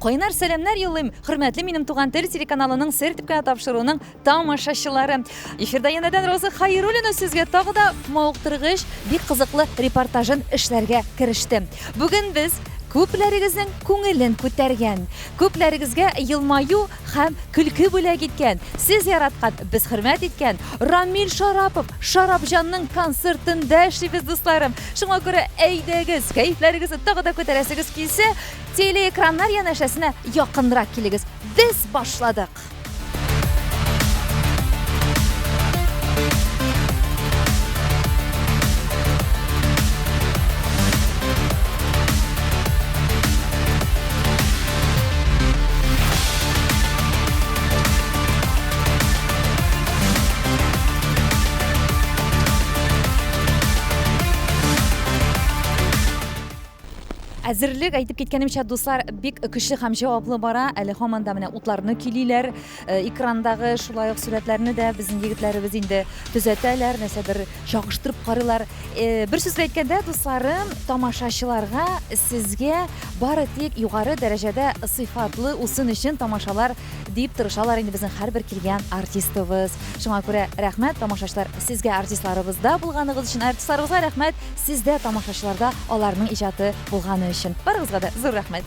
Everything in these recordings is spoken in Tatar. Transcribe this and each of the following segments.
Кайнар сәламнар юллыйм, хөрмәтле минем туган тел телеканалының сертификат тапшыруының тамашачылары. Эфирда янәдән Роза Хәйруллина сезгә тагы да мавыктыргыч, бик кызыклы репортажын эшләргә кереште. Бүген без күпләрегезнең күңелен күтәргән, күпләрегезгә елмаю һәм көлке бүләк иткән, сез яраткан, без хөрмәт иткән Рамил Шарапов, Шарапҗанның концертында эшлибез, дусларым. Шуңа күрә әйдәгез, кәефләрегезне тагы да күтәрәсегез килсә, телеэкраннар янәшәсенә якынрак килегез. Без башладык. Әзерлек әйтеп киткәнемчә, дуслар, бик көчле һәм җаваплы бара. Әле һаман да менә утларны көйлиләр. Экрандагы шулай ук сурәтләрне дә безнең егетләребез инде төзәтәләр, нәрсәдер чагыштырып карыйлар. Бер сүз әйткәндә, дусларым, тамашачыларга сезгә бары тик югары дәрәҗәдә сыйфатлы усын өчен тамашалар дип тырышалар инде безнең һәрбер килгән артистыбыз. Шуңа күрә рәхмәт, тамашачылар, сезгә артистларыбызда булганыгыз өчен, артистларыбызга рәхмәт, сездә тамашачыларда аларның иҗаты булганы өчен. Барыгызга да зур рәхмәт.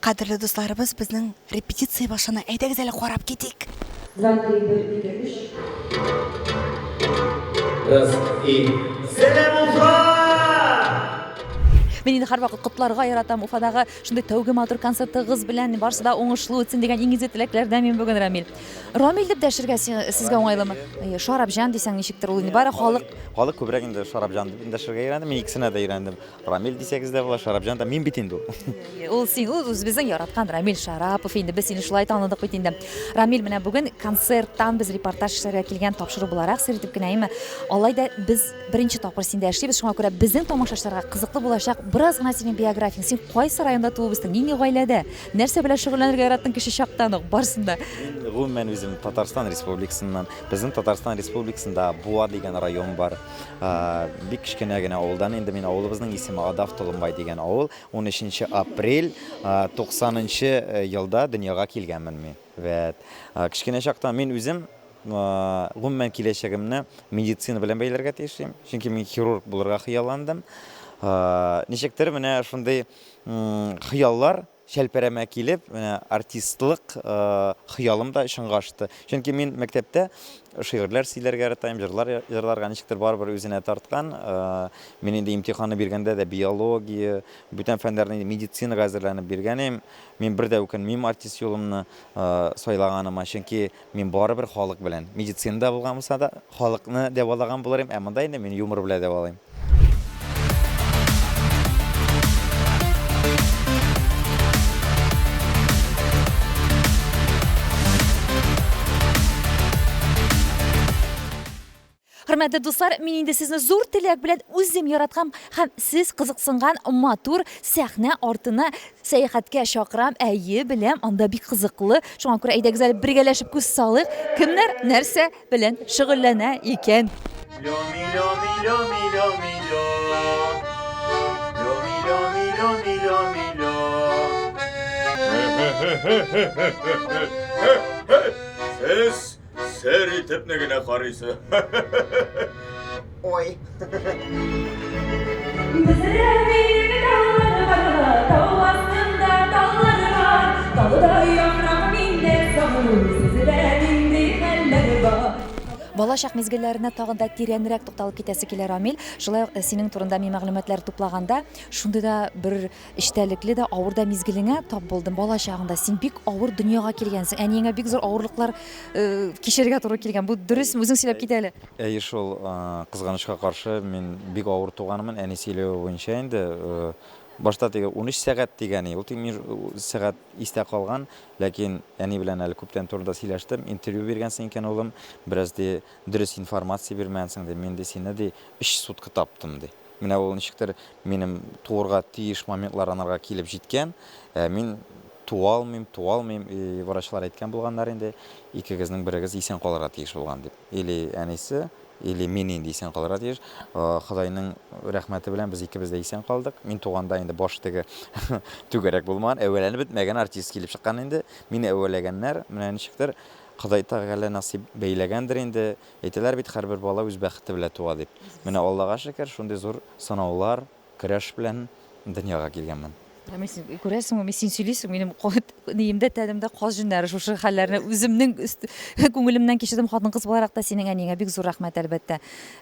Кадерле дусларыбыз, безнең репетиция башлана. Әйдәгез әле карап китик. 2, 3, 4, 5, 3. Раз и... Сәлем Уфа! Мен инде һәрвакыт котларга яратам. Уфадагы шундый тәүге матур концертыгыз белән барысы да уңышлы үтсен дигән иң изге теләкләрдән мин бүген Рамил. Рамил дип дәшергә сезгә уңайлымы? Шарапҗан дисәң ничектер ул инде бары халык. Халык күбрәк инде Шарапҗан дип дәшергә өйрәнде. Мин икесенә дә өйрәндем. Рамил дисәгез дә була, Шарапҗан да мин бит инде ул. Ул син, ул безнең яраткан Рамил Шарапов инде. Без сине шулай таныдык бит инде. Рамил, менә бүген концерттан без репортаж эшләргә килгән, тапшыру буларак сиртеп кенә име. Алай да без беренче тапкыр синдә эшлибез. Шуңа күрә безнең тамашачыларга кызыклы булачак. Бераз гына синең биографияң. Син кайсы районда туып үстең? Нинди гаиләдә? Нәрсә белән шөгыльләнергә яраттың кеше чактан ук барсында? Гомумән үзем Татарстан Республикасыннан. Безнең Татарстан Республикасында Буа дигән район бар. Бик кечкенә генә авылдан инде, мин авылыбызның исеме Адав Толымбай дигән авыл. 13 апрель 90 елда дөньяга килгәнмен мин. Вәт. Кечкенә чактан мин үзем гомумән киләчәгемне медицина белән бәйләргә тиешлим. Чөнки мин хирург булырга хыялландым. Ничектер менә шундый хыяллар шәлпәрәмә килеп, артистлык хыялым да чынга ашты. Чөнки мин мәктәптә шигырьләр сөйләргә яратам, җырларга ничектер барбер үзенә тарткан. Мин инде имтиханны биргәндә дә биология, бүтән фәннәрне медицинага әзерләнеп биргәнем. Мин бер дә үкенмим артист юлымны сайлаганыма, чөнки мин барыбер халык белән медицинада булган булса да халыкны дәвалаган булырым, ә монда инде мин юмор белән дәвалыйм. Хөрмәтле дуслар, мин инде сезне зур теләк белән үзем яраткан һәм сез кызыксынган матур сәхнә артына сәяхәткә чакырам. Әйе, беләм, анда бик кызыклы. Шуңа күрә әйдәгез әле бергәләшеп күз салыйк. Кемнәр нәрсә белән шөгыльләнә икән? Сез сер итеп генә карыйсы. Ой. Балачак мизгелләренә тагын да тирәнрәк тукталып китәсе килә, Рамил. Шулай синең турында мин мәгълүматлар туплаганда, шундый да бер иштәлекле дә авыр да мизгелеңә тап булдым. Балачагында син бик авыр дөньяга килгәнсең. Әниеңә бик зур авырлыклар кичерергә туры килгән. Бу дөресме? Үзең сөйләп кит әле. Әйе, шул кызганычка каршы мин бик авыр туганмын. Әни сөйләве буенча инде башта теге 13 сәгать дигән, ул тик мин сәгать истә калган, ләкин әни белән әле күптән турыда сөйләштем, интервью биргәнсең икән улым, бераз ди дөрес информация бирмәгәнсең ди, мин ди сине ди 3 сутка таптым ди. Менә ул ничектер минем туырга тиеш моментлар анарга килеп җиткән, мин туа алмыйм, врачлар әйткән булганнар инде, икегезнең берегез исән калырга тиеш булган дип. Или әнисе, или мин инде исән калырга тиеш. Худайның рәхмәте белән без икебез дә исән калдык. Мин туганда инде баш теге түгәрәк булмаган, әвәләнеп бетмәгән артист килеп чыккан инде. Мине әвәләгәннәр, менә ничектер Ходай Тәгалә насип бәйләгәндер инде. Әйтәләр бит һәрбер бала үз бәхете белән туа дип. Менә Аллага шөкер, шундый зур сынаулар, көрәш белән дөньяга килгәнмен. Мен сен күрәсеңме, мен сен сөйлисең, минем ниемдә тәнемдә каз җеннәре шушы хәлләрне үземнең күңелемнән кичердем. Хатын-кыз буларак та синең әниеңә бик зур рәхмәт әлбәттә.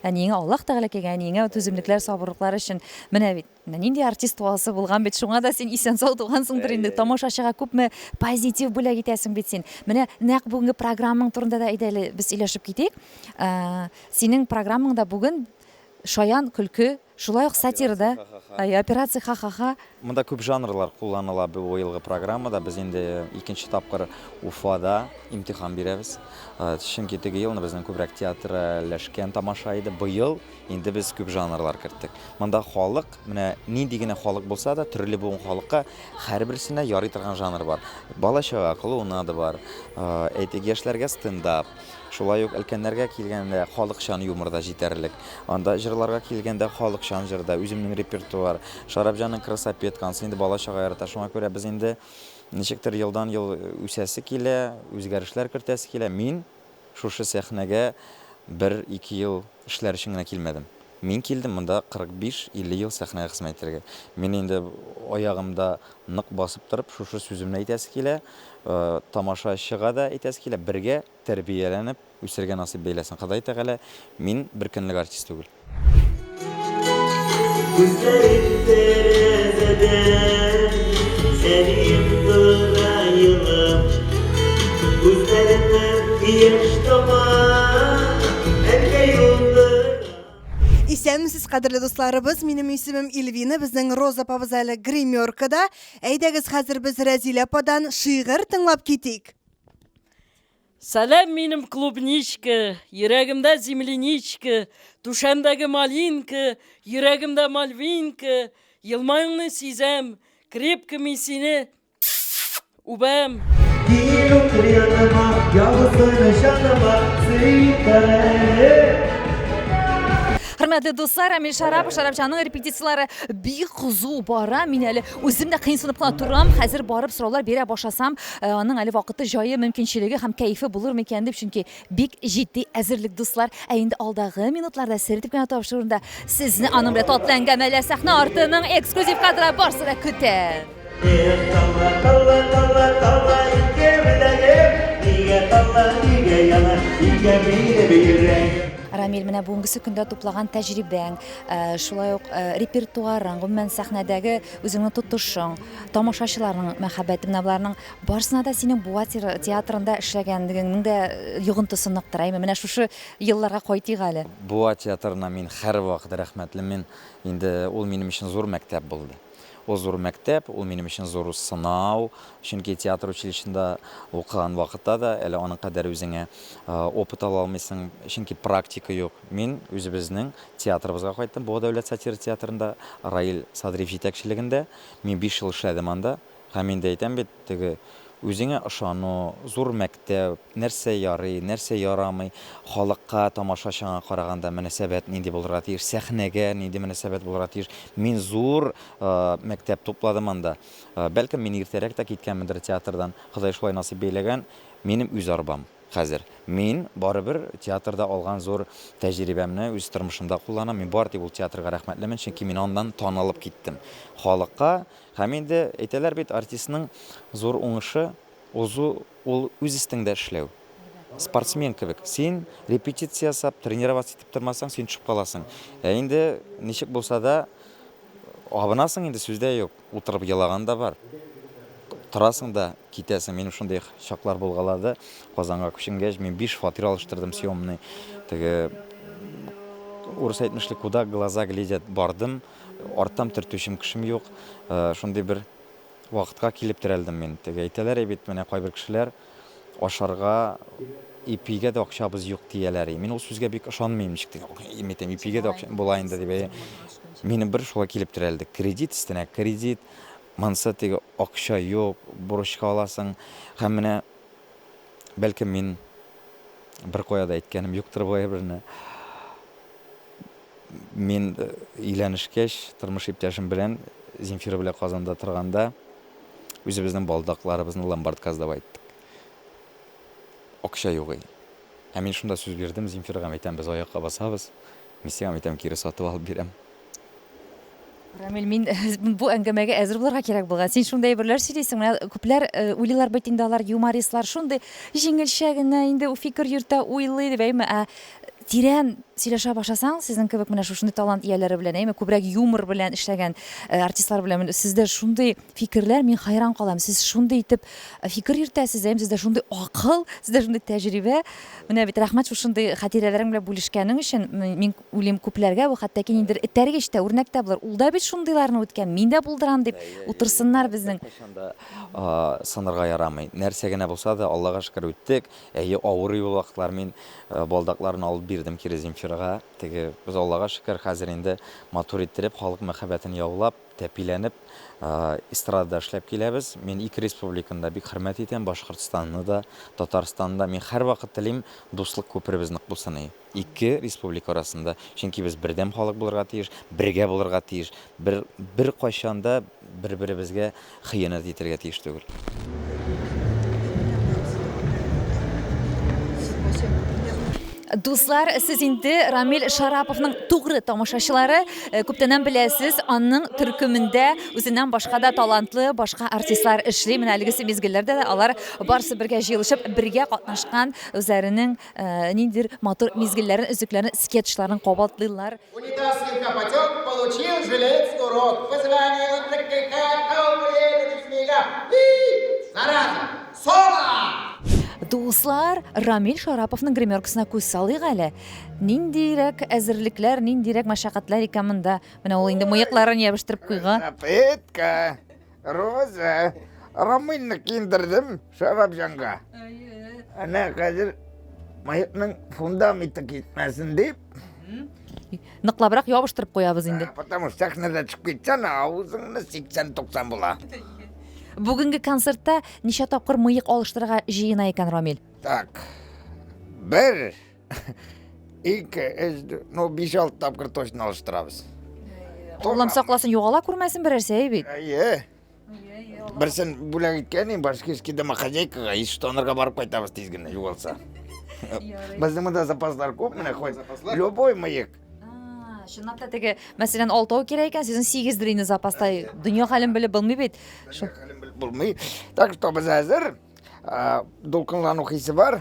Әниеңә Аллаһ Тәгалә килгән, әниеңә түземлекләр, сабырлыклар өчен. Менә бит, нинди артист туасы булган бит, шуңа да син исән сау тугансыңдыр инде. Тамашачыга күпме позитив бүләк итәсең бит син. Менә нәкъ бүгенге программаң турында да әйдәле без сөйләшеп китик. Синең программаңда бүген шаян көлке, шулай ук сатирада, операция ха-ха-ха. Монда күп жанрлар кулланыла бу елгы программада. Без инде икенче тапкыр Уфада имтихан бирәбез. Чөнки теге елны безнең күбрәк театраләшкән тамаша иде. Быел инде без күп жанрлар керттек. Монда халык, менә нинди генә халык булса да, төрле булган халыкка һәрберсенә ярый торган жанр бар. Бала-чага клоунада бар, әйтик яшьләргә стендап. Шулай ук өлкәннәргә килгәндә халыкчан юморда җитәрлек. Анда җырларга килгәндә халыкчан җырда үземнең репертуар, Шарапҗанның красапеткасы инде бала-чага ярата. Шуңа күрә без инде ничектер елдан-ел үсәсе килә, үзгәрешләр кертәсе килә. Мин шушы сәхнәгә 1-2 ел эшләр өчен генә килмәдем. Мин килдем монда 45-50 ел сәхнәгә хезмәт итәргә. Мин инде аягымда нык басып торып, шушы сүземне әйтәсе килә, тамашачыга да әйтәсе килә, бергә тәрбияләнеп үсәргә насыйп бәйләсен Ходай Тәгалә. Мин бер көнлек артист түгел. Исәнмесез, кадерле дусларыбыз, минем исемем Эльвина, безнең Роза апабыз әле гримеркада. Әйдәгез хәзер без Рәзилә ападан шигырь тыңлап китик. Салам минем клубничка, йөрәгемдә земляничка, түшәмдәге малинка, йөрәгемдә мальвинка, елмайыңны сизәм, крепко мин сине үбәм. Хөрмәтле дуслар, Әмил Шарапҗанның репетицияләре бик кызу бара. Мин әле үзем дә кыйнсынып кына торам. Хәзер барып сораулар бирә башласам, аның әле вакыты, җае, мөмкинчелеге һәм кайфы булыр микән дип, чөнки бик җитди әзерлек дуслар. Ә инде алдагы минутларда сертип кенә тапшырында сезне аның белән татлы әңгәмәләр сәхнә артының эксклюзив кадры барсы да көтә. Рамил, менә бүгенге көндә туплаган тәҗрибәң, шулай ук репертуарың, гомумән сәхнәдәге үзеңнең тотышың, тамашачыларның мәхәббәте, менә буларның барсына да синең Буа театрында эшләгәнлегеңнең дә йогынтысы ныктыр. Менә шушы елларга кайтыйк әле. Буа театрына мин һәрвакыт рәхмәтлемен. Инде ул минем өчен зур мәктәп булды. Ул зур мәктәп, ул минем өчен зур сынау. Чөнки театр училищесында укыган вакытта да әле аның кадәр үзеңә опыт ала алмыйсың, чөнки практика юк. Мин үзебезнең театрыбызга кайттым. Буа дәүләт сатира театрында Раил Садриев җитәкчелегендә. Мин 5 ел эшләдем анда. Һәм инде әйтәм бит, теге үзеңә ышану, зур мәктәп, нәрсә ярый, нәрсә ярамый, халыкка, тамашачыга караганда мөнәсәбәт нинди булырга тиеш, сәхнәгә нинди мөнәсәбәт булырга тиеш. Мин зур мәктәп тупладым анда. Бәлкем мин иртәрәк тә киткәнмендер театрдан. Ходай шулай насыйп бәйләгән. Минем үз арбам хәзер. Мин барыбер театрда алган зур тәҗрибәмне үз тормышымда кулланам. Мин бар тик ул театрга рәхмәтлемен, чөнки мин аннан танылып киттем. Халыкка һәм инде әйтәләр бит, артистның зур уңышы ул үз истеңдә эшләү. Спортсмен кебек. Син репетиция ясап, тренироваться итеп тормасаң, син төшеп каласың. Инде ничек булса да абынасың, инде сүздә юк. Утырып елаган да бар. Торасың да китәсең. Минем шундый чаклар булгалады. Казанга күченгәч, мин 5 фатир алыштырдым съемный. Теге урыс әйтмешлек, куда глаза глядят, бардым. ортам түртүшім кішім yok. Шундай bir вакытка килеп терелдим мен. Теге әйтәләр бит, менә кайбер кешеләр ашарга ипигә дә акчабыз юк дияләр. Мин ул сүзгә бик ышанмыйм ничек. Имитем ипигә дә акча була инде дип. Минем бер шуга килеп терелде. Кредит истенә кредит, манса теге акча юк, бурычка аласың. Һәм менә бәлки мин bir кояда әйткәнем юктыр бу берне. Мин өйләнешкәч, тормыш иптәшем белән Земфира белән Казанда торганда үзебезнең балдакларыбызны ломбардка айттык. Акча юк иде. Һәм мин шунда сүз бирдем Земфирага, әйтәм, без аякка басабыз. Мин сиңа әйтәм, кире сатып алып бирәм. Рамил, мин бу әңгәмәгә әзер булырга кирәк булган. Син шундай берләр сөйлисең, менә күпләр уйлыйлар бит инде алар юмористлар шундай җиңелчә генә инде фикер йөртә, уйлый дип әйме, тирән сөйләшә башласаң, сезнең кебек менә шушындай талант ияләре белән, әйме, күбрәк юмор белән эшләгән артистлар белән сездә шундый фикерләр, мин хайран калам. Сез шундый итеп фикер йөртәсез, әйме, сездә шундый акыл, сездә шундый тәҗрибә. Менә бит рәхмәт шушындай хатирәләрең белән бүлешкәнең өчен. Мин уйлыйм күпләргә бу хәтта ки ниндер этәргеч тә үрнәк тә булыр. Ул да бит шундыйларны үткән, мин дә булдырам дип утырсыннар безнең. Сынырга ярамый. Нәрсә генә булса да, Аллага шөкер үттек. Авыр юл вакытлар мин балдакларны алып бирдем кире Земфирага. Теге без Аллага шөкер хәзер инде матур иттереп, халык мәхәббәтен яулап, тәпиләнеп, эстрадада эшләп киләбез. Мин ике республиканда бик хөрмәт итәм, Башкортстанны да, Татарстанны да. Мин һәрвакыт телим дуслык күперебез нык булсын. Ике республика арасында. Чөнки без бердәм халык булырга тиеш, бергә булырга тиеш. Бер кайчанда бер-беребезгә хыянат итәргә тиеш түгел. Дуслар, сез инде Рамил Шараповның тугры тамашачылары, күптәннән беләсез, аның төркемендә үзеннән башка да талантлы башка артистлар эшли. Менә әлеге мизгелләрдә дә алар барысы бергә җыелышып, бергә катнашкан, үзләренең ниндидер матур мизгелләрен, үзекләрен, скетчларын кабатлыйлар. Унитазный капотек получил жилец урок. Позвонил ТКХ, колбует снега. Зараза! Сола! Дуслар, Рамил Шараповның гримеркасына күз салыйк әле. Ниндирәк әзерлекләр, ниндирәк мәшәкатьләр икән монда. Менә ул инде мыекларын ябыштырып куйган. Петка, Роза, Рамилны киндердем Шарапҗанга. Ана хәзер мыекның фундаменты китмәсен дип. Ныклабрак ябыштырып куябыз инде. Потому что сәхнәдә чыгып китсәң, авызыңны 80-90 була. Бүгенге концертта ничә тапкыр мыек алыштырырга җыена икән Рамил? Так. Бер, ике, өч, 5-6 тапкыр точно алыштырабыз. Аллам сакласын, югала күрмәсен берәрсә бит. Берсен бүләк иткән, башкирский домохозяйкага иш тонырга барып кайтабыз тиз генә югалса. Безнең монда запаслар күп, менә хәзер любой мыек. Чынлап та теге, мәсәлән, 6 кирәк икән, сезнең 8 дирне запаста. Дөнья хәлен белеп булмый бит. Булмый. Так что без хәзер дулкынлану хисе бар.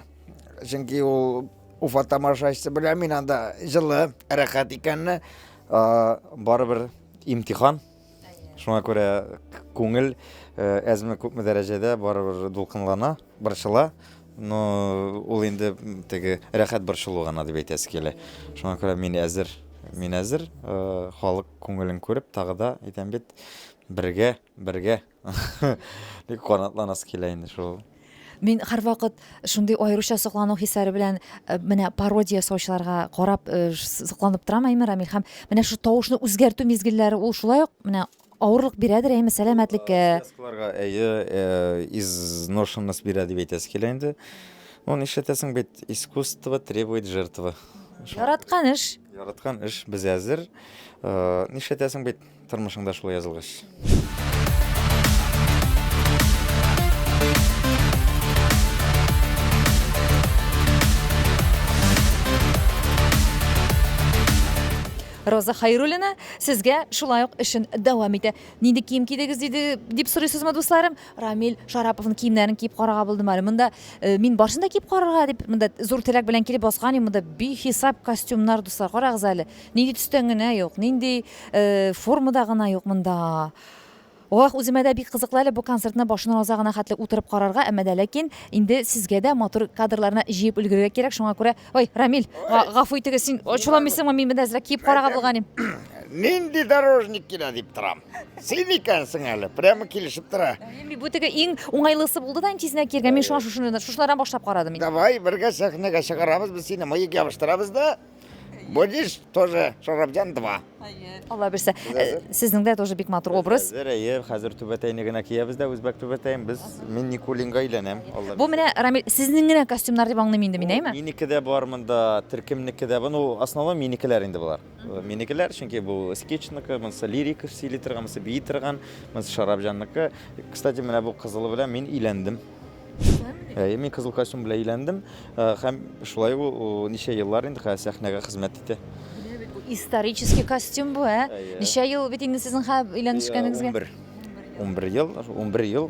Чөнки ул Уфа тамашачысы белән мин анда җылы, рәхәт икәнне. Барыбер имтихан. Шуңа күрә күңел әзме күпме дәрәҗәдә барыбер дулкынлана, борчыла. Но ул инде теге рәхәт борчылу гына дип әйтәсе килә. Шуңа күрә мин әзер халык күңелен күреп, тагы да әйтәм бит, бергә бик канатланасы килә инде шул. Мин һәрвакыт шундый аеруча соклану хисләре белән менә пародия ясаучыларга карап сокланып торам, әйме Рамил, һәм менә шу тавышны үзгәртү мизгелләре ул шулай ук менә авырлык бирәдер, әйме, сәламәтлеккә. Сказларга изношенность бирә дип әйтәсе килә инде. Ну, нишләтәсең бит, искусство требует жертвы. Яраткан эш. Яраткан эш без әзер. Нишләтәсең бит, тормышыңда шулай язылгыч. Роза Хайруллина сезгә шулай ук эшен дәвам итә. Нинди кием кидегез дип сорыйсызмы, дусларым? Рамил Шараповның киемнәрен киеп карарга булдым әле. Монда мин барсын да киеп карарга дип, монда зур теләк белән килеп баскан, монда бихисап костюмнар, дуслар, карагыз әле. Нинди төстән генә юк, нинди формада гына юк монда. Ох, үземә дә бик кызыклы әле бу концертны башынан азагына хәтле утырып карарга, әмма дә ләкин инде сезгә дә матур кадрларны җыеп өлгерергә кирәк. Шуңа күрә, ой, Рамил, гафу итегез, син ачуламыйсыңмы, мин менә әзрәк киеп карарга булганым. Нинди дорожник килә дип торам. Син икәнсең әле, прямо килешеп тора. Мин бу теге иң уңайлысы булды да, тизенә киргә. Мин шушылардан башлап карадым. Давай, бергә сәхнәгә чыгарабыз, без сине мыек ябыштырабыз да. Будешь тоже Шарабҗан 2. Алла берсе. Сезнең дә тоже бик матур образ. Хәзер түбәтәйне генә киябез дә, үзбәк түбәтәйм, без мин Никулинга әйләнәм. Бу менә Рамил, сезнең генә костюмнар дип аңлыйм инде мин, әйме? Минеке дә бар монда, төркемнеке дә бар. Ну, основном минекеләр инде булар. Минекеләр, чөнки бу скетчныкы, монсы лирика сөйли торган, монсы бии торган, монсы Шарабҗанныкы. Кстати, менә бу кызылы белән мин өйләндем. Мин кызыл костюм белән өйләндем. Һәм шулай ул ничә еллар инде сәхнәгә хезмәт итә. Исторический костюм бу, Ничә ел бит инде сезнең иләнешкәнегезгә? 11 ел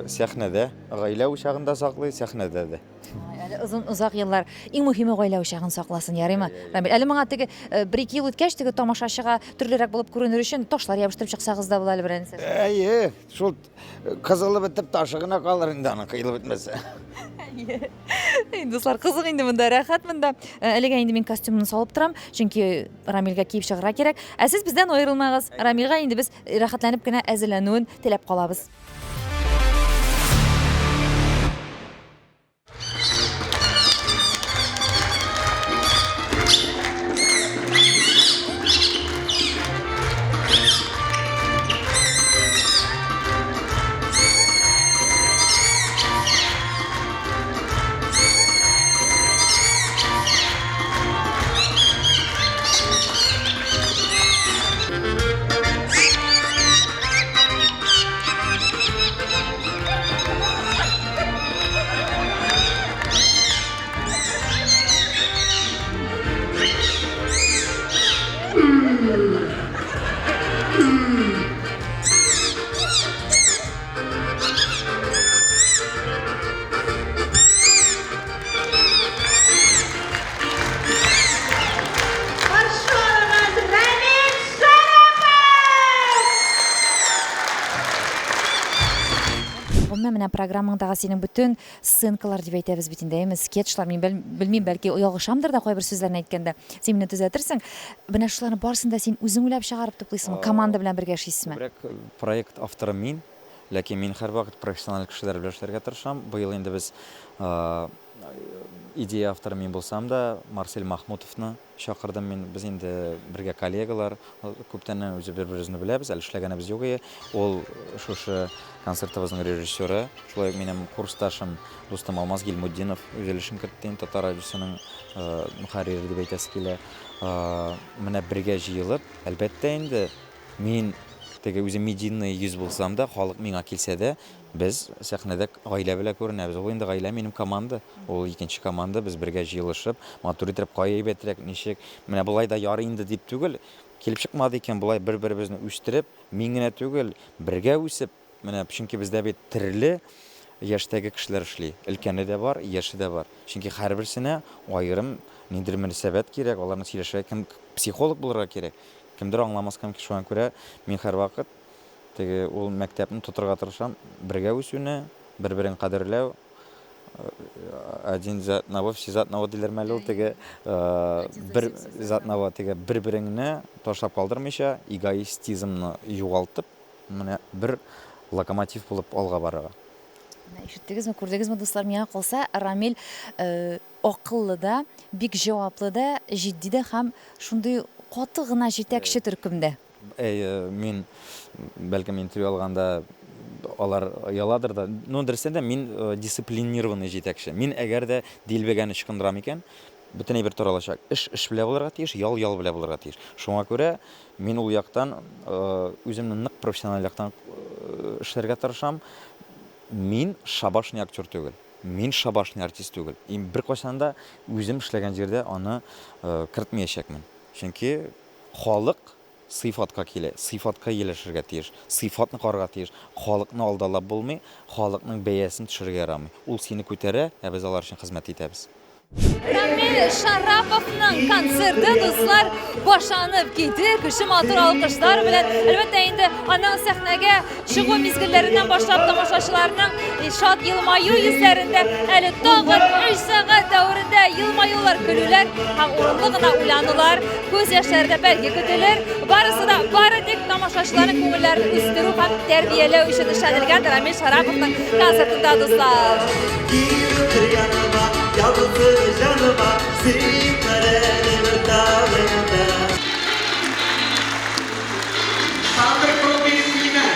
сәхнәдә, гаилә учагында саклый, сәхнәдә дә. Әле озак еллар иң мөһиме гаилә учагын сакласын, ярыймы? Рамил, әле моңа теге 1-2 ел үткәч, теге тамашачыга төрлерәк булып күренер өчен ташлар ябыштырып чыксагыз да була әле берәр. Шул кызылы бетеп ташы гына калыр инде аның кыйлып бетмәсә. Дуслар, кызык инде монда, рәхәт монда. Әлегә инде мин костюмны салып торам, чөнки Рамилгә киеп чыгарга кирәк. Сез бездән аерылмагыз. Рамилгә инде без рәхәтләнеп кенә әзерләнүен теләп калабыз. Менә программаңдагы синең бүтән сценкалар дип әйтәбез бит инде, скетчлар, мин белмим, бәлки ялгышамдыр да кайбер сүзләрне әйткәндә. Син мине төзәтерсең. Менә шуларны барысын да син үзең уйлап чыгарып туплыйсыңмы? Команда белән бергә эшлисезме? Проект авторы мин, ләкин мин һәрвакыт профессиональ кешеләр белән эшләргә тырышам. Быел инде без идея авторы мин булсам да, Марсель Махмутовны чакырдым мин. Без инде бергә коллегалар, күптән үзе бер-беребезне беләбез, әле эшләгәнебез юк иде. Ул шушы концертыбызның режиссеры, шулай минем курсташым дустым Алмаз Гилмутдинов үзелешен кертте, татар радиосының мөхәррире дип әйтәсе килә. Менә бергә җыелып, әлбәттә инде мин теге үзем медийный йөз булсам да, халык миңа килсә дә, без сәхнәдә гаилә белән күренәбез. Ул инде гаилә минем команда, ул икенче команда, без бергә җыелышып, матур итеп кая әйбәтрәк, ничек, менә булай да ярый инде дип түгел, килеп чыкмады икән, булай бер-беребезне үстереп, мин генә түгел, бергә үсеп, менә чөнки бездә бит төрле яшьтәге кешеләр эшли. Өлкәне дә бар, яше дә бар. Чөнки һәрберсенә аерым ниндидер мөнәсәбәт кирәк, аларны сөйләшергә кем психолог булырга кирәк. Кемдер аңламаскан ки, шуңа күрә мин һәрвакыт теге ул мәктәпне тотырга тырышам, бергә үсүне, бер-берен кадерләү. Один за одного, все за одного диләр мәле ул теге бер за одного теге бер-береңне ташлап калдырмыйча, эгоистизмны югалтып, менә бер локомотив булып алга барырга. Ишеттегезме, күрдегезме, дуслар, миңа калса, Рамил акыллы да, бик җаваплы да, җитди дә һәм шундый каты гына җитәкче төркемдә. Мин бәлкем интервью алганда алар яладыр да, но дөрестән дә мин дисциплинированный җитәкче. Мин әгәр дә дилбәгән ычкындырам икән, бөтенләй бер таралачак. Эш белән булырга тиеш, ял белән булырга тиеш. Шуңа күрә мин ул яктан үземне нык профессиональ яктан эшләргә тырышам. Мин шабашный актер түгел. Мин шабашный артист түгел. Бер кайчан да үзем эшләгән җирдә аны кертмәячәкмен. Чөнки халык сыйфатка килә, сыйфатка ияләшергә тиеш, сыйфатны карарга тиеш. Халыкны алдалап булмый, халыкның бәясен төшерергә ярамый. Ул сине күтәрә, без алар өчен хезмәт итәбез. Рамил Шараповның концерты достlar башланып китте. Кеше матур алкышлар белән. Әлбәттә инде аның сәхнәгә чыгу мизгелләреннән башлап тамашачыларның шат елмаю йөзләрендә әле тагын 3 сәгать дәврендә елмаюлар, көлүләр һәм урынлы гына уйланулар, күз яшьләре дә бәлки көтелер. Барысы да бары тик тамашачыларның күңелләрен үстерү һәм тәрбияләү өчен эшләнелгән Рамил Шараповның концертында достlar. Yalnız canıma sevip verelim dağlarında. Sabe combina.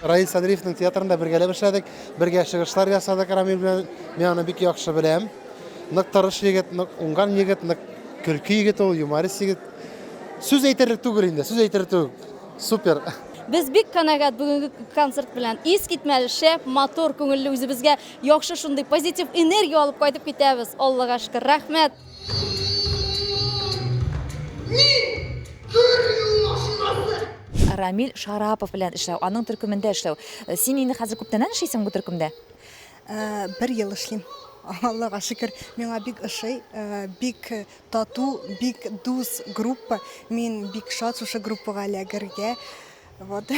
Раис Садриевның театрында бергәләп эшләдек, бергә чыгышлар ясадык Рамил белән. Мен аны бик яхшы беләм. Нык тырыш егет, нык уңган егет, нык көлке егет ул, юморист егет. Сүз әйтерлек түгел инде, сүз әйтерлек түгел. Супер. Biz bik kanagat бүгенге концерт белән ис китмәле шәп, мотор күңелле үзебезгә яхшы шундый позитив энергия алып кайтып китәбез. Аллага шөкер, рәхмәт. Рамил Шарапов белән эшләү, аның төркемендә эшләү. Син инде хәзер күптән эшлисең бу төркемдә? 1 ел эшлим. Аллага шөкер, миңа бик ошый, бик тату, бик дус группа. Мин бик шат шушы группага эләгергә. Вот.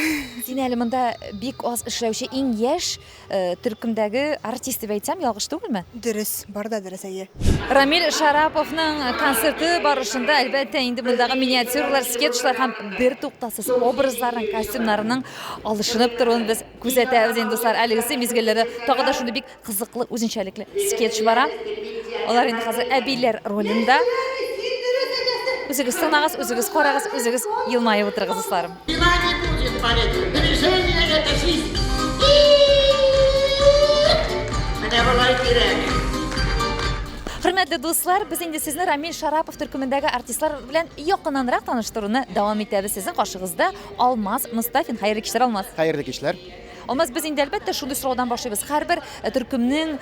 Син әле монда бик аз эшләүче иң яшь төркемдәге артист дип әйтсәм, ялгыш түгелме? Дөрес, бар да дөрес әйе. Рамил Шараповның концерты барышында әлбәттә инде мондагы миниатюралар, скетчлар һәм бер туктасыз образларның, костюмнарның алышынып торуын без күзәтәбез инде дуслар. Әлегесе мизгелләре тагы да шундый бик кызыклы, үзенчәлекле скетч бара. Алар инде хәзер әбиләр ролендә. Үзегез тыңлагыз, үзегез карагыз, үзегез елмаеп утырыгыз дусларым. Движение это жизнь. Менә болай кирәк. Хөрмәтле дуслар, без инде сезне Рамил Шарапов төркемендәге артистлар белән якыннанрак таныштыруны дәвам итәбез. Сезнең каршыгызда Алмаз Мустафин. Хәерле кичләр, Алмаз. Хәерле кичләр. Алмаз, без инде әлбәттә шундый сораудан башлыйбыз. Һәрбер төркемнең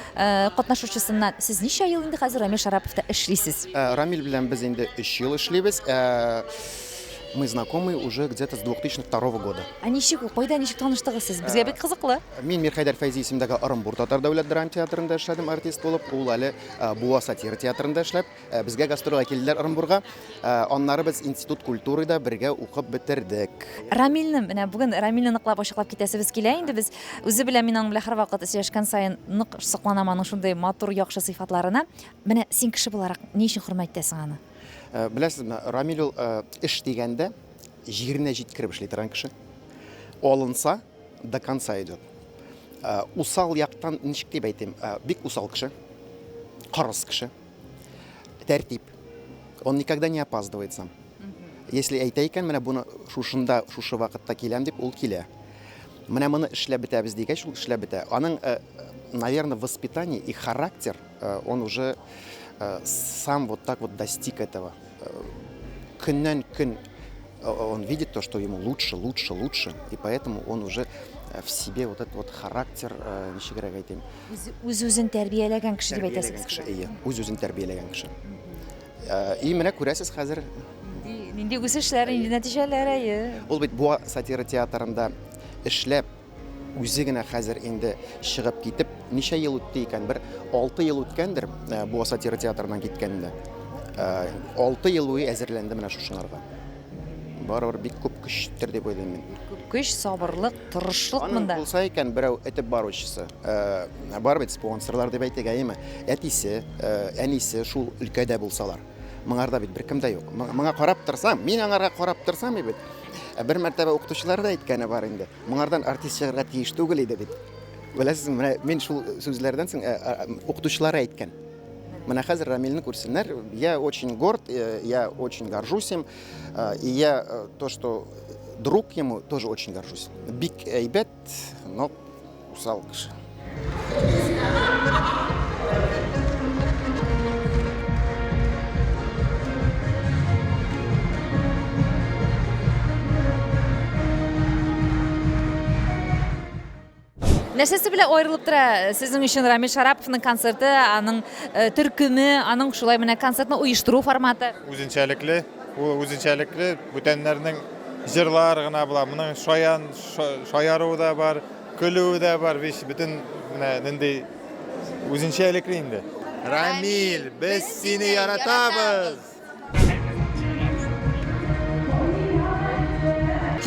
катнашучысыннан сез ничә ел инде хәзер Рамил Шараповта эшлисез? Рамил белән без инде 3 ел эшлибез. Мы знакомы уже где-то с 2002 года. А ничек, кайда ничек таныштыгыз сез? Безгә бик кызыклы. Мин Мирхәйдәр Фәйзи исемендәге Орынбур Татар дәүләт драма театрында эшләдем артист булып. Ул әле Буа сатира театрында эшләп, безгә гастрольгә килделәр Орынбурга. Аннары без институт культурада бергә укып бетердек. Рамилне, менә бүген Рамилне ныклап ачыклап китәсебез килә инде без. Үзе белән мин аның белән һәрвакыт сөйләшкән саен нык сокланам аның шундый матур, яхшы сыйфатларына. Менә син кеше буларак ни өчен хөрмәттәсең аны? Беләсезме, Рамил ул эш дигәндә җиренә җиткереп эшли торган кеше. Алынса до конца идет. Усал яктан ничек дип әйтим, бик усал кеше. Кырыс кеше. Тәртип. Он никогда не опаздывает сам. Если әйтә икән, менә буны шушы вакытта киләм дип ул килә. Менә моны эшләп бетәбез дигәч, ул эшләп бетә. Аның, наверное, воспитание и характер, он уже сам вот так вот достиг этого. Көннән көн он видит то, что ему лучше, и поэтому он уже в себе вот этот вот характер, ничегрәк әйтим. Үз-үзен тәрбияләгән кеше дип әйтәсез. Үз-үзен тәрбияләгән кеше. И менә күрәсез хәзер. Нинди үсешләр, нинди нәтиҗәләр? Ул бит Буа сатира театрында эшләп, үзе генә хәзер инде чыгып китеп, ничә ел үтте икән? Бер 6 ел үткәндер Буа сатира театрынан киткәндә. 6 ел буе әзерләнде менә шушыларга. Барыбер бик күп көчтер дип уйлыйм мин. Көч, сабырлык, тырышлык монда. Аның булса икән берәү этеп баручысы. Бар бит спонсорлар дип әйтәгә име? Әтисе, әнисе шул өлкәдә булсалар. Моңарда бит беркем дә юк. Моңа карап торсам, мин аңарга карап торсам бит. Бер мәртәбә укытучылар да әйткәне бар инде. Моңардан артист чыгарга тиеш түгел иде бит. Беләсезме, мин шул сүзләрдән соң укытучылар әйткән. Менә хәзер Рамилне күрсеннәр, я очень горд, я очень горжусь им, и я то, что друг ему, тоже очень горжусь. Бик әйбәт, но усал кеше. Нәрсәсе белән аерылып тора сезнең өчен Рамил Шараповның концерты, аның төркеме, аның шулай менә концертны оештыру форматы? Үзенчәлекле, ул үзенчәлекле, бүтәннәрнең җырлар гына була. Моның шаяру да бар, көлү дә бар, бөтен менә нинди үзенчәлекле инде. Рамил, без сине яратабыз.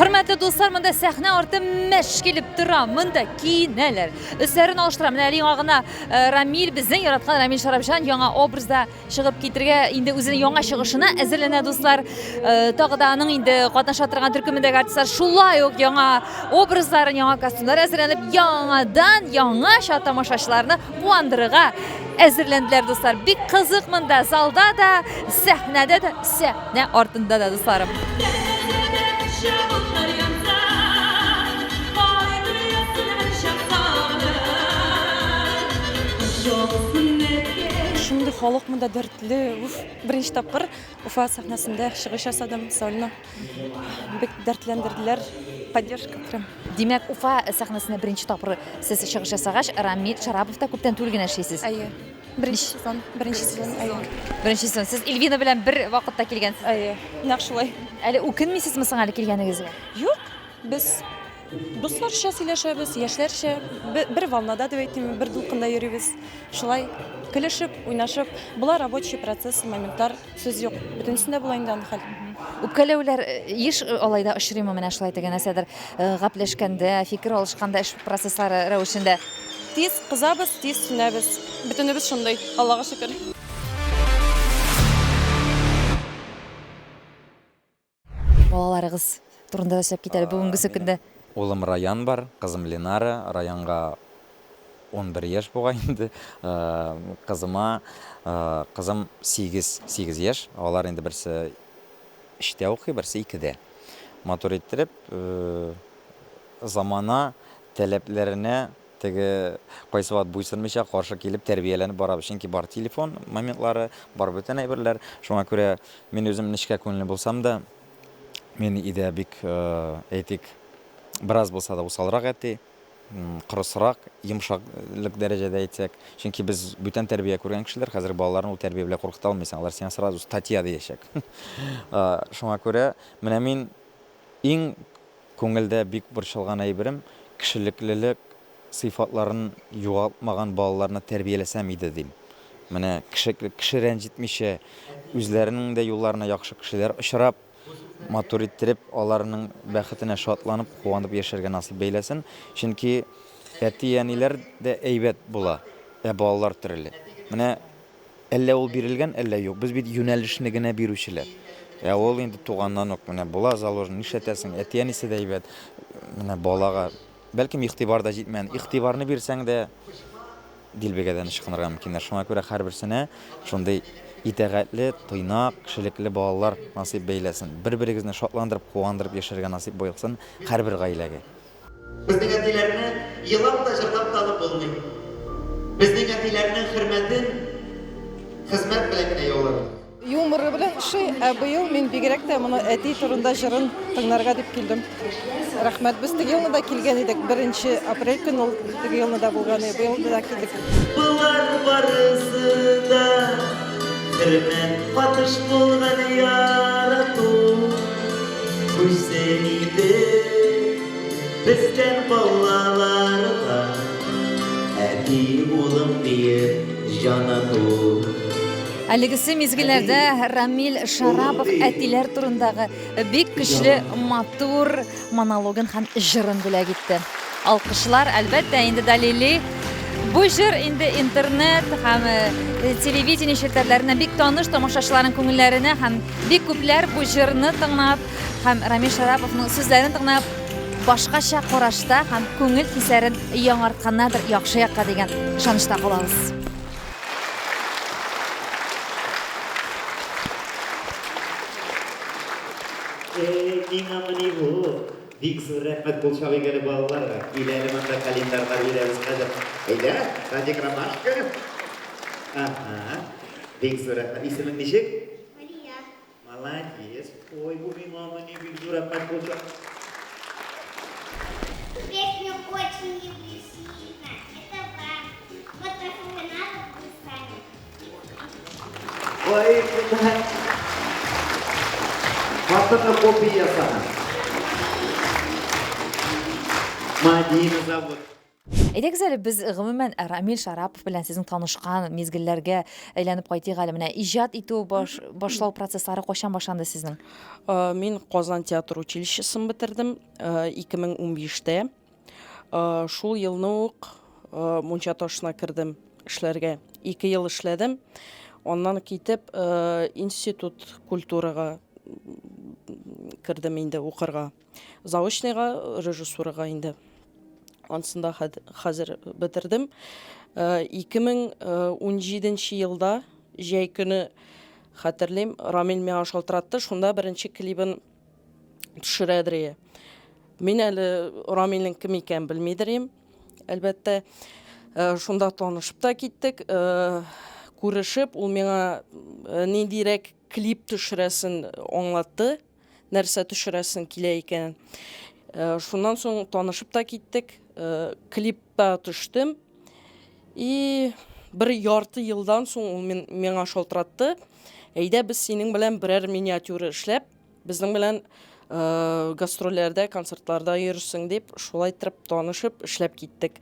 Hörmətli dostlar, монда сәхнә арты мәш килеп тора, монда киенәләр. Өсләрен алыштыра. Менә әле яңа Рамил, безнең яраткан Рамил Шарапҗан яңа образда чыгып китергә инде үзенең яңа чыгышына әзерләнә достлар. Тагы да аның инде катнаша торган төркемендәге артистлар шулай ук яңа образларын, яңа костюмнар әзерләнеп, яңадан яңаша тамашачыларны куандырырга әзерләнделәр достлар. Бик кызык монда залда да, сәхнәдә дә, сәхнә артында да достларым. Шундый халык монда дәртле. Беренче тапкыр Уфа сәхнәсендә чыгыш ясадым сольно. Бик дәртләндерделәр. Поддержка прям. Димәк, Уфа сәхнәсенә беренче тапкыр сез чыгыш ясагач, Рамил Шарапов та күптән түгел генә эшлисез. Әйе. Беренче сезон, әйе. Беренче сезон. Сез Эльвина белән бер вакытта килгәнсез. Әйе. Нәкъ шулай. Әле үкенмисезме соң әле килгәнегезгә? Юк, без дусларча сөйләшәбез, яшьләрчә, бер волнада дип әйтим, бер дулкында йөрибез. Шулай көлешеп, уйнашып, була рабочий процесс, моменттар, сүз юк. Бөтенсендә була инде аны хәл. Үпкәләүләр еш алайда очрыймы менә шулай дигән нәрсәдер, гәпләшкәндә, фикер алышканда, эш процесслары рәвешендә. Тиз кызабыз, тиз сүнәбез. Бөтенебез шундый, Аллага шөкер. Балаларыгыз турында да сөйләп китәләр бүгенге көндә. Улым Раян бар, кызым Ленара. Раянга 11 яшь бугай инде. Кызым 8 яшь. Алар инде берсе 3-тә укый, берсе 2-дә. Матур иттереп, замана таләпләренә теге кайсы вакыт буйсынмыйча каршы килеп тәрбияләнеп барабыз. Чөнки бар телефон моментлары, бар бөтен әйберләр. Шуңа күрә мин үзем нечкә күңелле булсам да, мен идә бик әйтик бераз булса да усалрак әти, кырысрак, йомшаклык дәрәҗәдә әйтсәк. Чөнки без бүтән тәрбия күргән кешеләр хәзер балаларны ул тәрбия белән куркыта алмыйсың. Алар сиңа сразу статья диячәк. Шуңа күрә менә мин иң күңелдә бик борчылган әйберем кешелеклелек сыйфатларын югалтмаган балаларны тәрбияләсәм иде дим. Менә кеше рәнҗетмичә, үзләренең дә юлларына яхшы кешеләр очрап, матур иттереп, аларның бәхетенә шатланып, куанып яшәргә насыйп бәйләсен. Чөнки әти-әниләр дә әйбәт була, балалар төрле. Менә әллә ул бирелгән, әллә юк. Без бит юнәлешне генә бирүчеләр. Ул инде туганнан ук менә була заложен, нишләтәсең? Әти-әнисе дә әйбәт. Менә балага бәлкем игътибар да җитмәгән. Игътибарны бирсәң дә дилбегәдән ычкынырга мөмкин. Шуңа күрә һәрберсенә шундый итәгатьле, тыйнак, кешелекле балалар насыйп бәйләсен. Бер-берегезне шатландырып, куандырып яшәргә насыйп булсын һәрбер гаиләгә. Безнең әтиләрне елап та җырлап та алып булмый. Безнең әтиләрнең хөрмәтен хезмәт белән генә яуларбыз. Юморы белән эши, быел мин бигрәк тә моны әти турында җырын тыңларга дип килдем. Рәхмәт, без теге елны да килгән идек. 1 апрель көнне ул теге елны да булган иде. Быел да килдек. Булар барысы да хөрмәт катыш булган ярату. Күрсен иде бездән балаларга әти улым диеп җанату. Әлегесе мизгилләрдә Рамил Шарапов әтиләр турындагы бик көчле матур монологын һәм җырын бүләк итте. Алкышлар әлбәттә инде дәлили. Бу җыр инде интернет һәм телевидение челтәрләренә бик таныш тамашачыларның күңелләренә һәм бик күпләр бу җырны тыңлап һәм Рамил Шараповның сүзләрен тыңлап башкача карашта һәм күңел хисләрен яңартканнадыр яхшы якка дигән ышанычта калабыз. Миңамыни бу, бик зур рәхмәт бул шабыйганы балаларга. Киләле монда календарьга бирәбез хәзер. Әйдә, Радик Ромашка. Бик зур рәхмәт. Исемең ничек? Мария. Молодец. Ой, бу миңамыни бик зур рәхмәт бул. Песню очень люблю сильно. Это вам. Вот поэтому надо будет сами. Ой, куда? Хатына копия ясана. Мадина зовут. Әйдәгез әле без гомумән Рамил Шарапов белән сезнең танышкан мизгелләргә әйләнеп кайтыйк әле. Менә иҗат итү башлау процесслары кайчан башланды сезнең? Мин Казан театр училищесын бетердем 2015-тә. Шул елны ук Мунча ташына кердем эшләргә. 2 ел эшләдем. Аннан китеп институт культурага кердем инде укырга. Заочныйга, режиссурага инде. Ансында хәзер бетердем. 2017 елда җәй көне хәтерлим, Рамил миңа шалтыратты, шунда беренче клибын төшерәдер. Мин әле Рамилнең кем икәнен белмидерем. Әлбәттә, шунда танышып та киттек, күрешеп, ул миңа ниндирәк клип төшерәсен аңлатты, нәрсә төшерәсен килә икәнен. Шуннан соң танышып та киттек, клипта төштем. И bir ярты елдан соң ул миңа шалтыратты. Әйдә без синең белән берәр миниатюра эшләп, безнең белән гастрольләрдә, концертларда йөрсең дип, шулай итеп танышып эшләп киттек.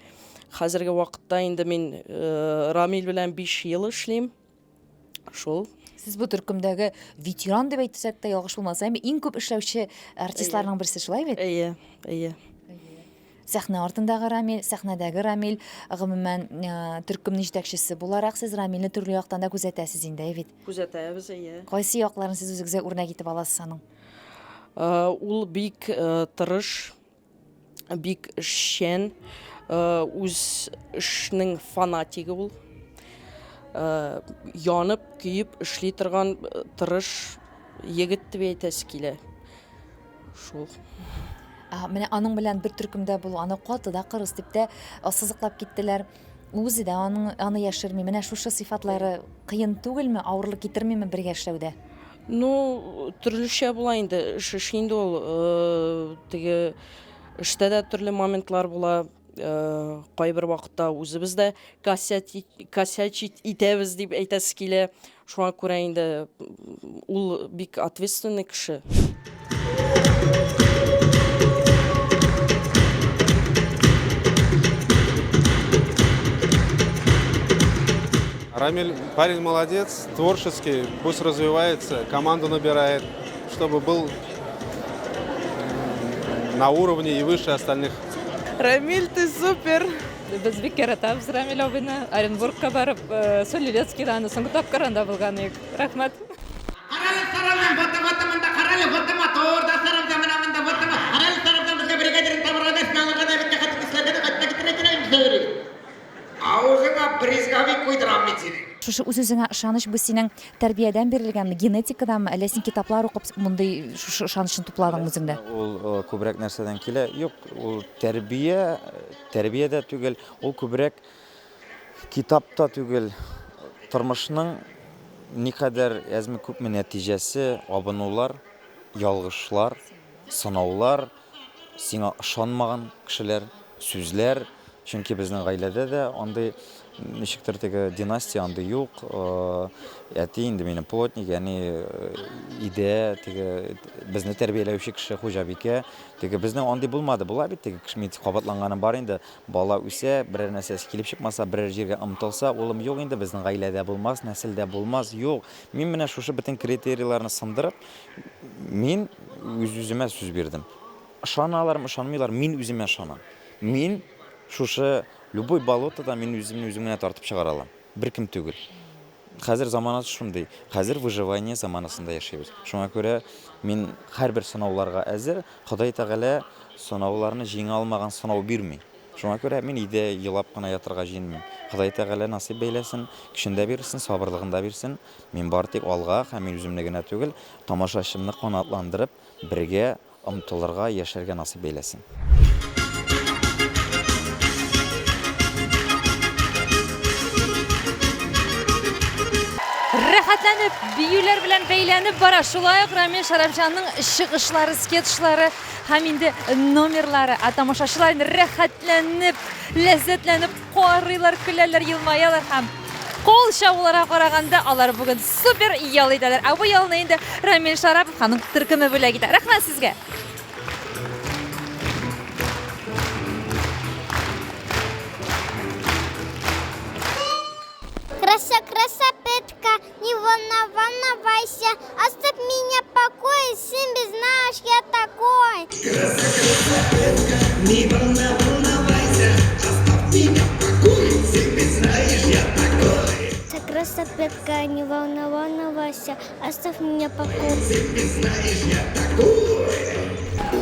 Хәзерге вакытта инде мин Рамил белән 5 ел эшлим. Шул. Сез бу төркемдәге ветеран дип әйтсәк тә ялгыш булмаса, иң күп эшләүче артистларның берсе шулай бит? Әйе. Сәхнә артындагы Рамил, сәхнәдәге Рамил, гомумән төркемнең җитәкчесе буларак сез Рамилне төрле яктан да күзәтәсез инде, бит. Күзәтәбез, әйе. Кайсы якларын сез үзегезгә үрнәк итеп аласыз аның? Ул бик тырыш, бик эшчән, үз эшнең фанатигы ул. Янып, көйеп эшли торган тырыш егет дип әйтәсе килә. Шул. Менә аның белән бер төркемдә булу, аны каты да кырыс дип тә сызыклап киттеләр. Үзе дә аны яшерми. Менә шушы сыйфатлары кыен түгелме, авырлык китермиме бергә эшләүдә? Ну, төрлечә була инде. Эш инде ул теге эштә дә төрле моментлар була. Кайбер вакытта үзебез дә косячить итәбез дип әйтәсе килә. Шуңа күрә инде ул бик ответственный кеше. Рамиль парень молодец, творческий, пусть развивается, команду набирает, чтобы был на уровне и выше остальных. Рамиль, ты супер! Без бик яратабыз Рамил абыйны. Оренбургка барып, Солилецкийда аны соңгы тапкырында булган идек. Рәхмәт. Шушы үз-үзеңә ышаныч бу синең тәрбиядән бирелгәнме, генетикаданмы, әллә син китаплар укып мондый шушы ышанычны тупладың үзеңдә? Ул күбрәк нәрсәдән килә? Юк, ул тәрбиядә түгел, ул күбрәк китапта түгел, тормышның никадәр әзме күпме нәтиҗәсе, абынулар, ялгышлар, сынаулар, сиңа ышанмаган кешеләр, сүзләр, чөнки безнең гаиләдә дә андый ничектер теге династия андый юк. Әти инде минем плотник, яни идея теге безне тәрбияләүче кеше хуҗабикә, теге безнең андый булмады. Була бит теге кеше кабатланганым бар инде. Бала үсә, берәр нәрсәсе килеп чыкмаса, берәр җиргә омтылса, улым юк инде безнең гаиләдә булмас, нәселдә булмас, юк. Мин менә шушы бөтен критерийларны сындырып, мин үз-үземә сүз бирдем. Ышаналармы, ышанмыйлар, мин үземә ышанам. Мин шушы любой болотода мин үземне тартып чыгара алам. Беркем түгел. Хәзер заманасы шундый. Хәзер выживание заманасында яшәйбез. Шуңа күрә мин һәрбер сынауларга әзер. Ходай Тәгалә сынауларны җиңә алмаган сынау бирми. Шуңа күрә мин өйдә елап кына ятырга җыенмыйм. Ходай Тәгалә насыйп бәйләсен, көчендә бирсен, сабырлыгында бирсен. Мин бар тик алга һәм мин үземне генә түгел, тамашачымны канатландырып, бергә омтылырга, яшәргә насыйп бәйләсен. рәхәтләнеп, биюләр белән бәйләнеп бара. Шулай ук Рамил Шарапҗанның чыгышлары, скетчлары һәм инде номерлары. Тамашачылар рәхәтләнеп, ләззәтләнеп карыйлар, көләләр, елмаялар һәм кол шауларга караганда алар бүген супер ял итәләр. Бу ялны инде Рамил Шарапов ханың төркеме бүләк итә. Рәхмәт сезгә. Красотка, не волновайся, оставь меня в покое, Симби, знаешь, я такой. Красотка, не волновайся, оставь меня в покое, Симби, знаешь, я такой. Красотка, не волновайся, оставь меня в покое. Симби, знаешь, я такой.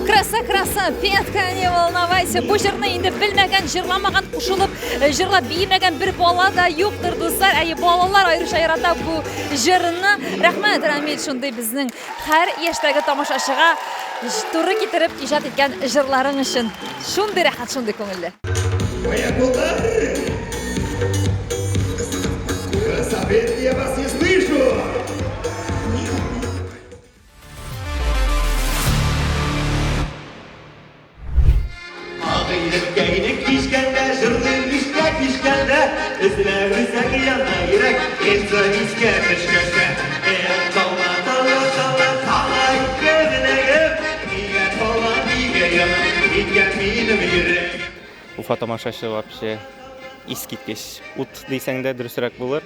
Краса, Петка, не волновайся. Бу җырны инде белмәгән, җырламаган, кушылып, җырлап биемәгән бер бала да юктыр, дуслар. Балалар аеруча ярата бу җырны. Рәхмәт, Рамил, шундый безнең һәр яшьтәге тамашачыга туры китереп иҗат иткән җырларың өчен. Шундый рәхәт, шундый күңелле. Красавец, я вас не слышу. Geylik pişkende, jırlı pişke pişkende, üzüle üzek yanına yürek, insan iske pişkeşke. Talla talla talla talla ikkemineyim, niye talla niye yanım, ikkemin yürek. Уфа тамашасы вообще искиткеч. Ут дисәң дә дөресрәк булыр.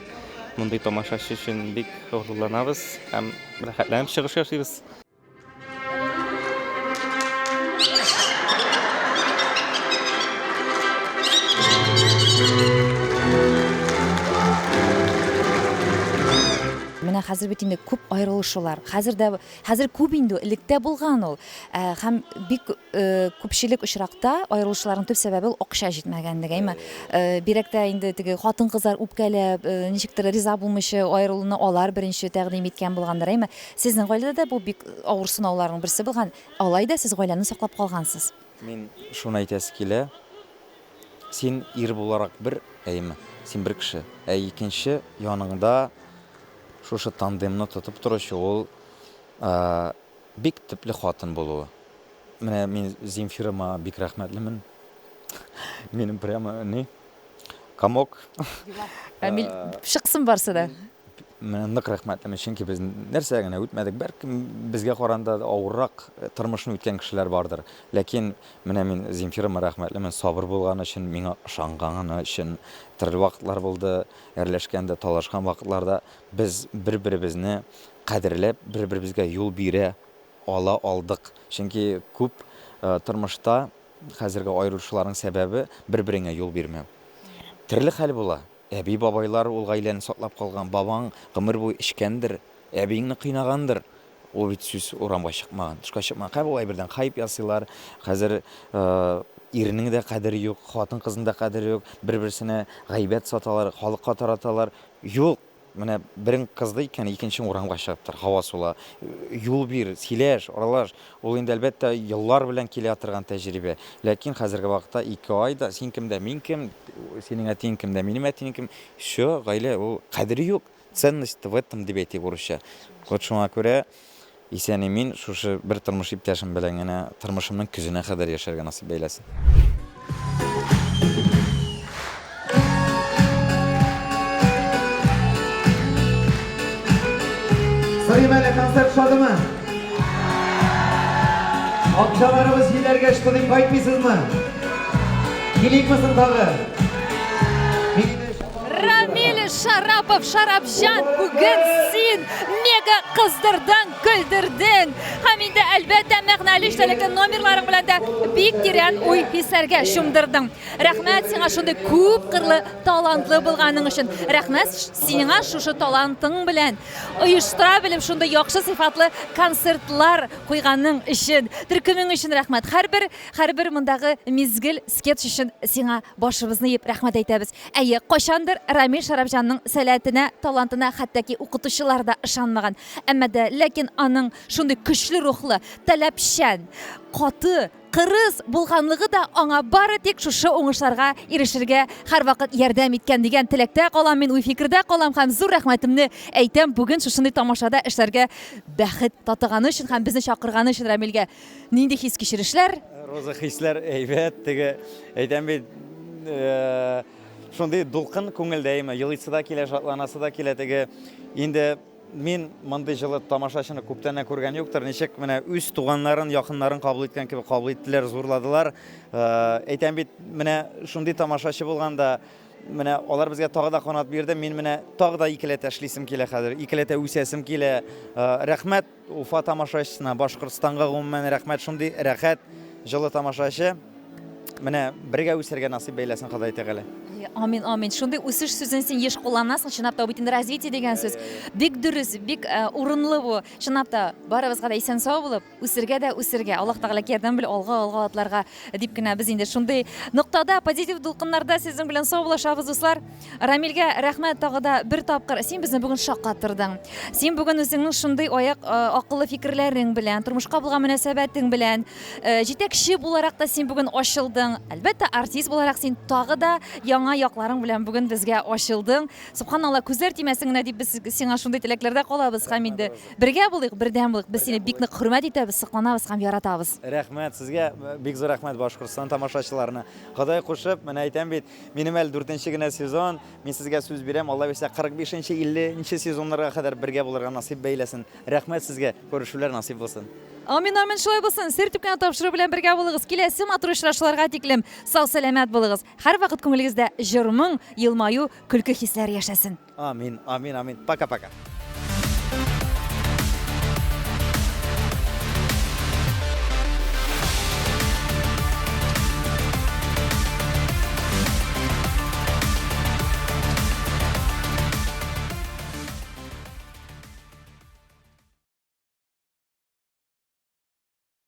Мондый тамашасы өчен бик горурланабыз һәм рәхәтләнеп чыгыш ясыйбыз. Менә хәзер бит инде күп аерылышулар. Хәзер күп инде электә булган ул. Һәм бик күпчелек очракта аерылышларның төп сәбәбе ул акча җитмәгәнлеге. Бирәктә инде теге хатын-кызлар үпкәләп, ничектер риза булмыйча аерылуны алар беренче тәкъдим иткән булгандыр. Сезнең гаиләдә бу бик авыр сынауларның берсе булган. Алай да сез гаиләне саклап калгансыз. Мин шуны әйтәс килә. Син ир буларак бер, син бер кеше. Икенче яныңда шушы тандемны тотып торучы ул бик төпле хатын булуы. Менә мин Земфирама бик рәхмәтлемен. Минем прямо комок. Рамил шыксын барсы да. Мен нык рәхмәтлемен, чөнки без нәрсә генә үтмәдек. Бәлкем безгә каранда авыррак тормышны үткән кешеләр бардыр. Ләкин менә мин Земфирама рәхмәтлемен, сабыр булганы өчен, миңа ышанганы өчен. Төрле вакытлар булды, әрләшкәндә, талашкан вакытларда без бер-беребезне кадерләп, бер-беребезгә юл бирә алдык. Чөнки күп тормышта хәзерге аерылышларның сәбәбе бер-береңә юл бирмәү. Төрле хәл була. Әби бабайлар ул гаиләне саклап калган, бабаң гомер буе эчкәндер, әбиңне кыйнагандыр. Ул бит сүз урамга чыкмаган, тышка чыкмаган. Кайбы бердән хайп ясыйлар. Хәзер ирнең дә кадере юк, хатын-кызның да кадере юк. Бер-берсенә гайбәт саталар, халыкка тараталар. Юк. Менә берең кызды икән, икенче урамга чыгыптыр, һава сула. Юл бир, сөйләш, аралаш. Ул инде әлбәттә еллар белән килә торган тәҗрибә. Ләкин хәзерге вакытта 2 айда син кемдә, мин кем, синең әтиң кемдә, минем әтиң кем, шо гаилә ул кадере юк. Ценность в этом дип әйтик урысча. Вот шуңа күрә исән мин шушы бер тормыш иптәшем белән генә тормышымның күзенә кадәр яшәргә насыйп әйләсен. Sayın konser şadımı? Akşalarımız ilerge çıktı deyip kayıtmıyorsunuz mu? Geleyim misin tağı? Рамил Шарапов, Шарапҗан, бүген син мега кыздырдың, көлдердең. Һәм инде әлбәттә мәгънәле эштәлекле номерларың белән дә бик тирән уй хисләргә чумдырдың. Рәхмәт сиңа шундый күп кырлы, талантлы булганың өчен. Рәхмәт сиңа шушы талантың белән оештыра белеп шундый яхшы сыйфатлы концертлар куйганың өчен. Төркемең өчен рәхмәт. Һәрбер мондагы мизгел скетч өчен сиңа башыбызны иеп рәхмәт әйтәбез. Кайчандыр Рамил Шарапҗанның сәләтенә, талантына хәтта укытучылар да ышанмаган. Әмма дә ләкин аның шундый көчле рухлы, таләпчән, каты кырыс булганлыгы да аңа бары тик шушы уңышларга ирешергә һәрвакыт ярдәм иткән дигән теләктә калам мин, уй фикердә калам һәм зур рәхмәтемне әйтәм бүген шушындый тамашада эшләргә бәхет татыганы өчен һәм безне чакырганы өчен Рамилгә. Нинди хис кичерешләр? Роза хисләр әйбәт, теге әйтәм бит, шундый дулкын күңелдәйме, елыйсы да килә, шатланасы да килә, теге инде мин мондый җылы тамашачыны күптән күргән юктыр. Ничек менә үз туганнарын, якыннарын кабул иткән кебек кабул иттеләр, зурладылар. Әйтәм бит, менә шундый тамашачы булганда, менә алар безгә тагы да канат бирде. Мин менә тагы да икеләтә эшлисем килә хәзер. Икеләтә үсәсем килә. Рәхмәт Уфа тамашачысына, Башкортстанга гомумән рәхмәт, шундый рәхәт җылы тамашачы. Менә бергә үсәргә насыйп бәйләсен Ходай Тәгалә. Амин, амин. Шундый үсеш сүзен син еш кулланасың, чынлап та бит инде развитие дигән сүз. Бик дөрес, бик урынлы бу. Чынлап та барыбызга да исән сау булып, үсергә дә үсергә. Аллаһ Тәгалә ярдәм бил алга атларга дип кенә без инде шундый ноктада позитив дулкыннарда сезнең белән сау булашабыз дуслар. Рамилгә рәхмәт тагы да бер тапкыр. Син безне бүген шаккаттырдың. Син бүген үзеңнең шундый акыллы фикерләрең белән, тормышка булган мөнәсәбәтең белән, җитәкче буларак та син бүген ачылдың. Әлбәттә, артист буларак син тагы да яңа якларың белән бүген безгә ачылдың. Субханалла, күзләр тимәсен генә дип без сиңа шундый теләкләрдә калабыз һәм инде бергә булыйк, бердәм булыйк. Без сине бик нык хөрмәт итәбез, сокланабыз һәм яратабыз. Рәхмәт сезгә, бик зур рәхмәт Башкортстан тамашачыларына. Ходай кушып, менә әйтәм бит, минем әле 4нче генә сезон, мин сезгә сүз бирәм, Алла бирсә 45нче, 50нче сезоннарга кадәр бергә булырга насыйп бәйләсен. Рәхмәт сезгә, күрешүләр насыйп булсын. Амин, амин, шулай булсын. Сер төпкән тапшыру белән бергә булыгыз. Киләсе матур очрашуларга тиклем сау сәламәт булыгыз. Һәр вакыт күңелегездә җырмың, елмаю, көлке хисләр яшәсен. Амин, амин, амин. Пока-пока.